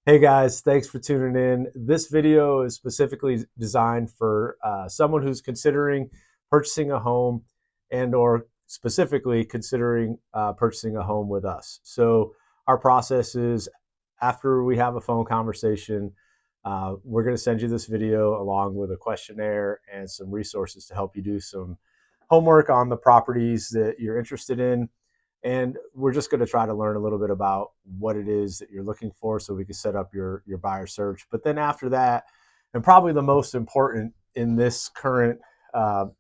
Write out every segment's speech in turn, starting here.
Hey guys, thanks for tuning in. This video is specifically designed for someone who's considering purchasing a home and or specifically considering purchasing a home with us. So our process is after we have a phone conversation, we're going to send you this video along with a questionnaire and some resources to help you do some homework on the properties that you're interested in, and we're just going to try to learn a little bit about what it is that you're looking for so we can set up your buyer search. But then after that, and probably the most important in this current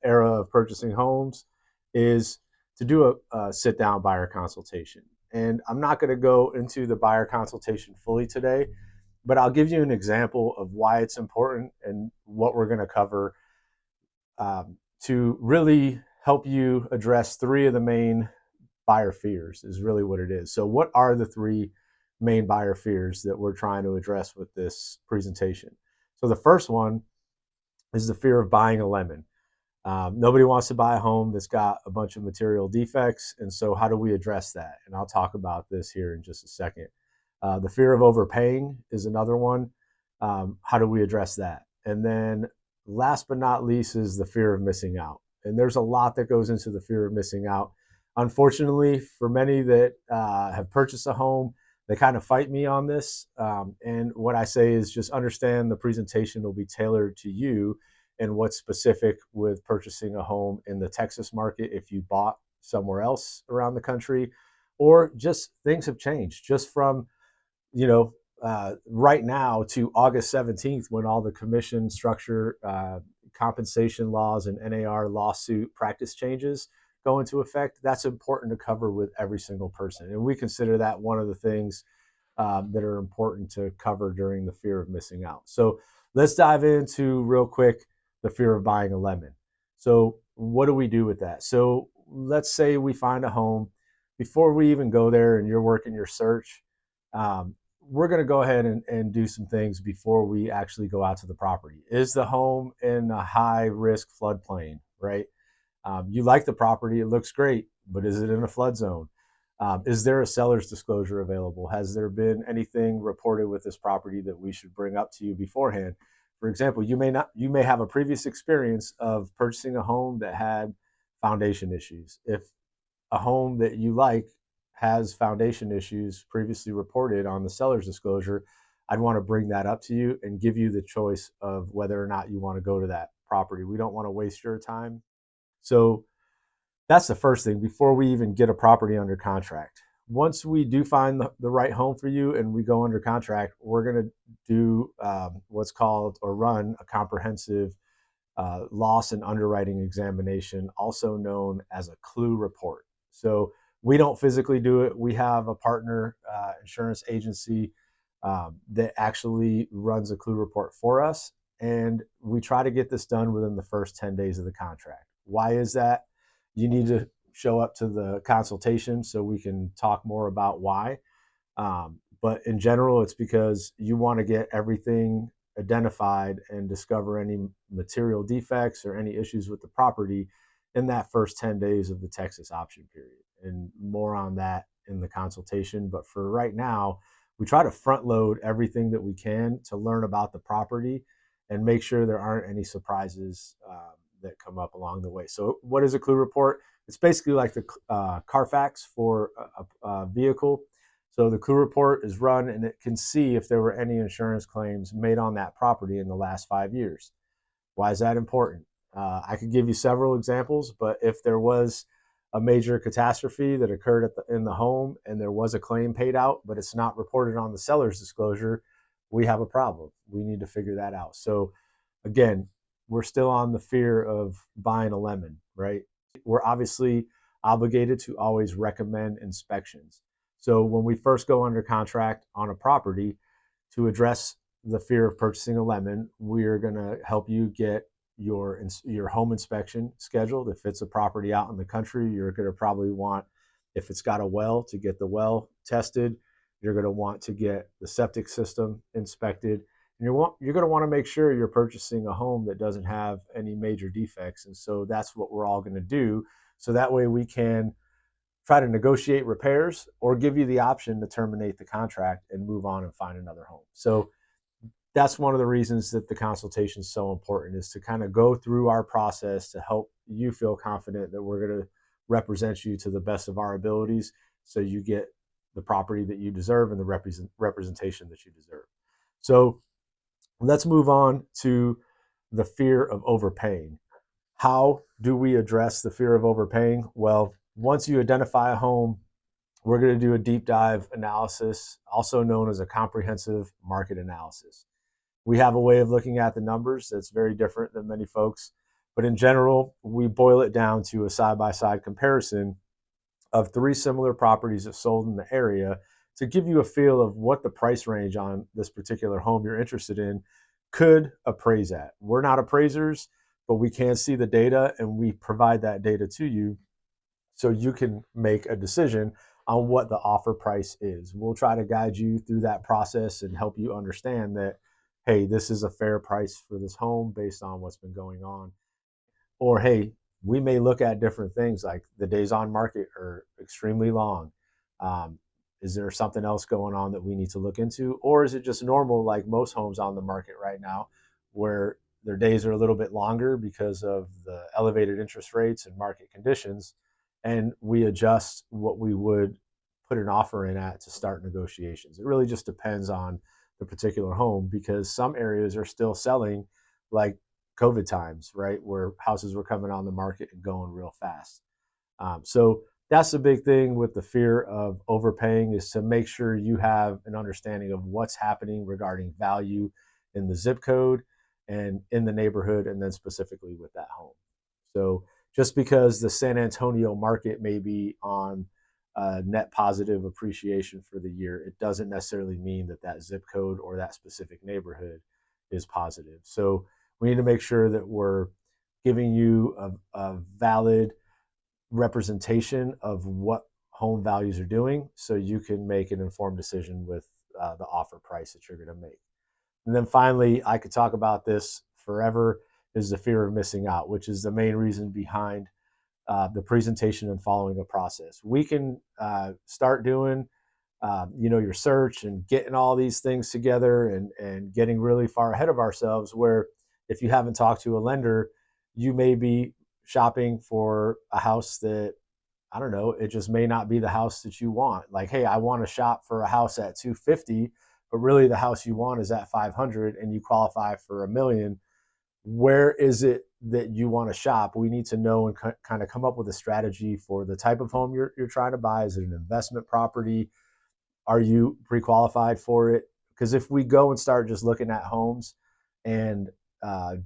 era of purchasing homes, is to do a sit down buyer consultation. And I'm not going to go into the buyer consultation fully today, but I'll give you an example of why it's important and what we're going to cover to really help you address three of the main buyer fears is really what it is. So what are the three main buyer fears that we're trying to address with this presentation? So the first one is the fear of buying a lemon. Nobody wants to buy a home that's got a bunch of material defects. And so how do we address that? And I'll talk about this here in just a second. The fear of overpaying is another one. How do we address that? And then last but not least is the fear of missing out. And there's a lot that goes into the fear of missing out. Unfortunately, for many that have purchased a home, they kind of fight me on this. And what I say is just understand the presentation will be tailored to you and what's specific with purchasing a home in the Texas market if you bought somewhere else around the country, or just things have changed just from, right now to August 17th when all the commission structure, compensation laws, and NAR lawsuit practice changes go into effect. That's important to cover with every single person. And we consider that one of the things that are important to cover during the fear of missing out. So let's dive into real quick the fear of buying a lemon. So what do we do with that? So let's say we find a home. Before we even go there and you're working your search, we're going to go ahead and do some things before we actually go out to the property. Is the home in a high risk floodplain, right? You like the property, it looks great, but is it in a flood zone? Is there a seller's disclosure available? Has there been anything reported with this property that we should bring up to you beforehand? For example, you may have a previous experience of purchasing a home that had foundation issues. If a home that you like has foundation issues previously reported on the seller's disclosure, I'd want to bring that up to you and give you the choice of whether or not you want to go to that property. We don't want to waste your time. So that's the first thing before we even get a property under contract. Once we do find the right home for you and we go under contract, we're going to do what's called or run a comprehensive loss and underwriting examination, also known as a clue report. So we don't physically do it. We have a partner insurance agency that actually runs a clue report for us. And we try to get this done within the first 10 days of the contract. Why is that? You need to show up to the consultation so we can talk more about why. But in general, it's because you want to get everything identified and discover any material defects or any issues with the property in that first 10 days of the Texas option period. And more on that in the consultation. But for right now, we try to front load everything that we can to learn about the property and make sure there aren't any surprises that come up along the way. So what is a clue report? It's basically like the Carfax for a vehicle. So the clue report is run and it can see if there were any insurance claims made on that property in the last 5 years. Why is that important? I could give you several examples, but if there was a major catastrophe that occurred in the home and there was a claim paid out, but it's not reported on the seller's disclosure, we have a problem. We need to figure that out. So again, we're still on the fear of buying a lemon, right? We're obviously obligated to always recommend inspections. So when we first go under contract on a property, to address the fear of purchasing a lemon, we're going to help you get your home inspection scheduled. If it's a property out in the country, you're going to probably want, if it's got a well, to get the well tested. You're going to want to get the septic system inspected. And you're going to want to make sure you're purchasing a home that doesn't have any major defects. And so that's what we're all going to do. So that way we can try to negotiate repairs or give you the option to terminate the contract and move on and find another home. So that's one of the reasons that the consultation is so important, is to kind of go through our process to help you feel confident that we're going to represent you to the best of our abilities, so you get the property that you deserve and the representation that you deserve. So let's move on to the fear of overpaying. How do we address the fear of overpaying? Well, once you identify a home, we're going to do a deep dive analysis, also known as a comprehensive market analysis. We have a way of looking at the numbers that's very different than many folks, but in general, we boil it down to a side-by-side comparison of 3 similar properties that sold in the area to give you a feel of what the price range on this particular home you're interested in could appraise at. We're not appraisers, but we can see the data, and we provide that data to you so you can make a decision on what the offer price is. We'll try to guide you through that process and help you understand that, hey, this is a fair price for this home based on what's been going on. Or, hey, we may look at different things, like the days on market are extremely long. Is there something else going on that we need to look into? Or is it just normal, like most homes on the market right now, where their days are a little bit longer because of the elevated interest rates and market conditions, and we adjust what we would put an offer in at to start negotiations? It really just depends on the particular home, because some areas are still selling like COVID times, right, where houses were coming on the market and going real fast. So that's the big thing with the fear of overpaying, is to make sure you have an understanding of what's happening regarding value in the zip code and in the neighborhood, and then specifically with that home. So just because the San Antonio market may be on net positive appreciation for the year, it doesn't necessarily mean that that zip code or that specific neighborhood is positive. So we need to make sure that we're giving you a valid representation of what home values are doing, so you can make an informed decision with the offer price that you're going to make. And then finally, I could talk about this forever, is the fear of missing out, which is the main reason behind the presentation and following a process. We can start doing your search and getting all these things together and getting really far ahead of ourselves, where if you haven't talked to a lender, you may be shopping for a house that, I don't know, it just may not be the house that you want. Like, hey, I want to shop for a house at 250, but really the house you want is at 500 and you qualify for $1 million. Where is it that you want to shop? We need to know and kind of come up with a strategy for the type of home you're trying to buy. Is it an investment property? Are you pre-qualified for it? Because if we go and start just looking at homes and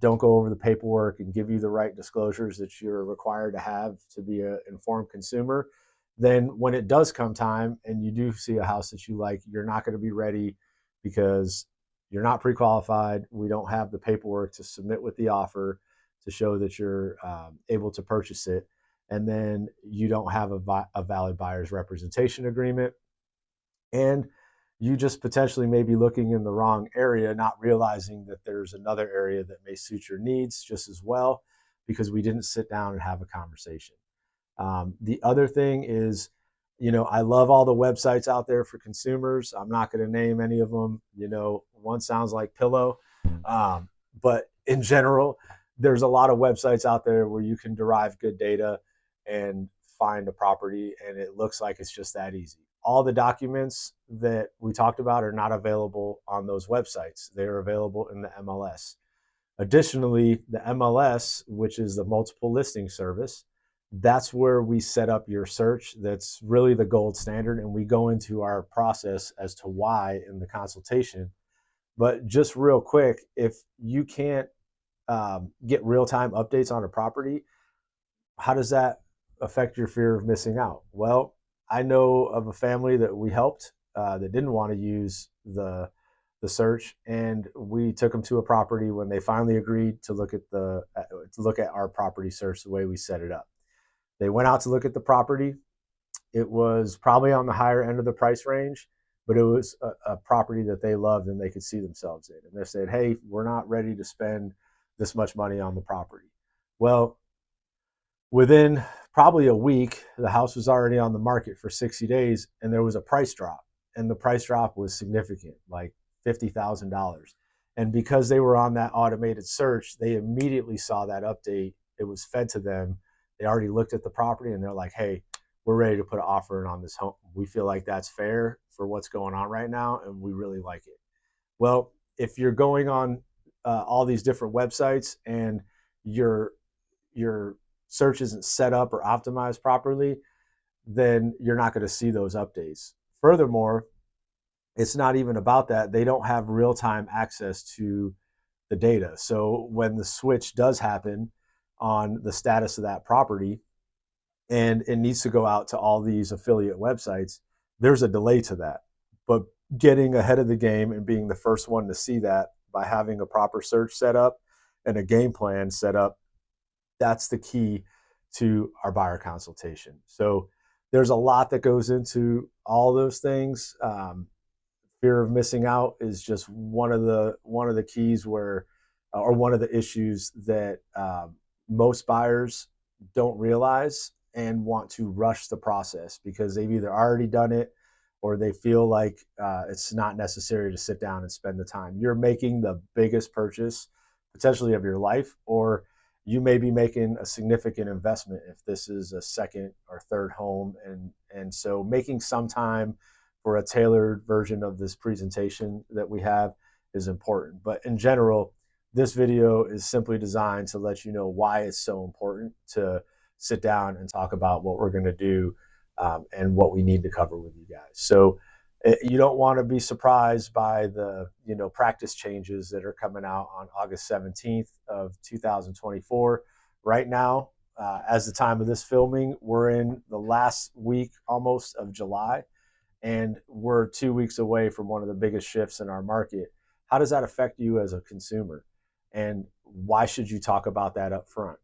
don't go over the paperwork and give you the right disclosures that you're required to have to be an informed consumer, then when it does come time and you do see a house that you like, you're not going to be ready, because you're not pre-qualified. We don't have the paperwork to submit with the offer to show that you're able to purchase it. And then you don't have a valid buyer's representation agreement. And you just potentially may be looking in the wrong area, not realizing that there's another area that may suit your needs just as well, because we didn't sit down and have a conversation. The other thing is, I love all the websites out there for consumers. I'm not going to name any of them. One sounds like Pillow. But in general, there's a lot of websites out there where you can derive good data and find a property, and it looks like it's just that easy. All the documents that we talked about are not available on those websites. They're available in the MLS. Additionally, the MLS, which is the multiple listing service, that's where we set up your search. That's really the gold standard, and we go into our process as to why in the consultation. But just real quick, if you can't get real-time updates on a property, how does that affect your fear of missing out? Well, I know of a family that we helped that didn't want to use the search, and we took them to a property when they finally agreed to look at our property search the way we set it up. They went out to look at the property. It was probably on the higher end of the price range, but it was a property that they loved and they could see themselves in. And they said, hey, we're not ready to spend this much money on the property. Well, Within probably a week, the house was already on the market for 60 days, and there was a price drop. And the price drop was significant, like $50,000. And because they were on that automated search, they immediately saw that update. It was fed to them. They already looked at the property and they're like, hey, we're ready to put an offer in on this home. We feel like that's fair for what's going on right now, and we really like it. Well, if you're going on all these different websites and your your search isn't set up or optimized properly, then you're not going to see those updates. Furthermore, it's not even about that. They don't have real time access to the data. So when the switch does happen on the status of that property and it needs to go out to all these affiliate websites, there's a delay to that. But getting ahead of the game and being the first one to see that by having a proper search set up and a game plan set up, that's the key to our buyer consultation. So there's a lot that goes into all those things. Fear of missing out is just one of the keys where, or one of the issues that most buyers don't realize and want to rush the process because they've either already done it or they feel like it's not necessary to sit down and spend the time. You're making the biggest purchase potentially of your life, or you may be making a significant investment if this is a second or third home. And so making some time for a tailored version of this presentation that we have is important. But in general, this video is simply designed to let you know why it's so important to sit down and talk about what we're going to do, and what we need to cover with you guys. So you don't want to be surprised by the practice changes that are coming out on August 17th of 2024. Right now, as the time of this filming, we're in the last week almost of July, and we're 2 weeks away from one of the biggest shifts in our market. How does that affect you as a consumer? And why should you talk about that up front?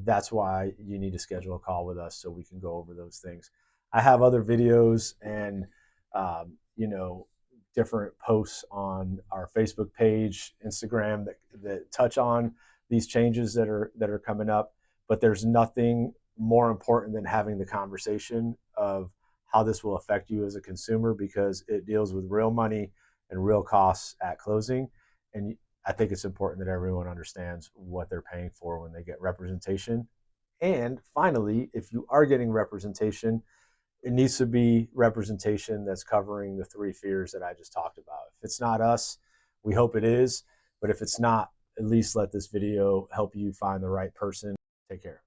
That's why you need to schedule a call with us so we can go over those things. I have other videos and um, you know different posts on our Facebook page, Instagram that touch on these changes that are coming up. But there's nothing more important than having the conversation of how this will affect you as a consumer, because it deals with real money and real costs at closing. And I think it's important that everyone understands what they're paying for when they get representation. And finally, if you are getting representation, it needs to be representation that's covering the three fears that I just talked about. If it's not us, we hope it is. But if it's not, at least let this video help you find the right person. Take care.